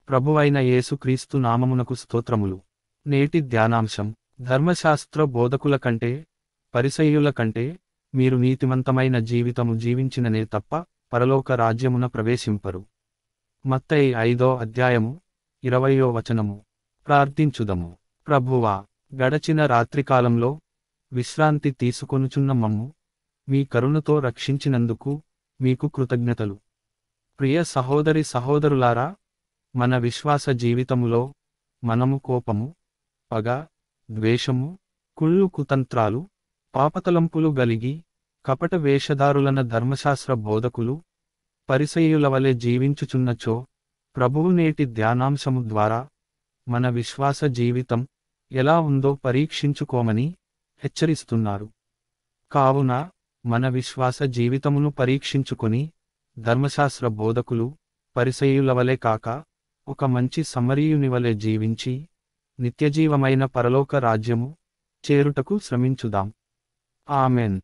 ప్రభువైన యేసుక్రీస్తు నామమునకు స్తోత్రములు. నేటి ధ్యానాంశం, ధర్మశాస్త్ర బోధకుల కంటే, పరిసయ్యుల కంటే, మీరు నీతిమంతమైన జీవితము జీవించిననే తప్ప పరలోక రాజ్యమున ప్రవేశింపరు. మత్తయి 5వ అధ్యాయము 20వ వచనము. ప్రార్థించుదము. ప్రభువా, గడచిన రాత్రికాలంలో విశ్రాంతి తీసుకొనుచున్న మమ్ము మీ కరుణతో రక్షించినందుకు మీకు కృతజ్ఞతలు. ప్రియ సహోదరి సహోదరులారా, మన విశ్వాస జీవితములో మనము కోపము, పగ, ద్వేషము, కుళ్ళు కుతంత్రాలు, పాపతలంపులు గలిగి కపట వేషధారులన ధర్మశాస్త్ర బోధకులు, పరిసయ్యుల వలె జీవించుచున్నచో ప్రభువు నేటి ధ్యానాంశము ద్వారా మన విశ్వాస జీవితం ఎలా ఉందో పరీక్షించుకోమని హెచ్చరిస్తున్నారు. కావున మన విశ్వాస జీవితమును పరీక్షించుకొని ధర్మశాస్త్ర బోధకులు, పరిసయ్యుల వలె కాక ఒక మంచి సమరీయుని వలె జీవించి నిత్యజీవమైన పరలోక రాజ్యము చేరుటకు శ్రమించుదాం. ఆమెన్.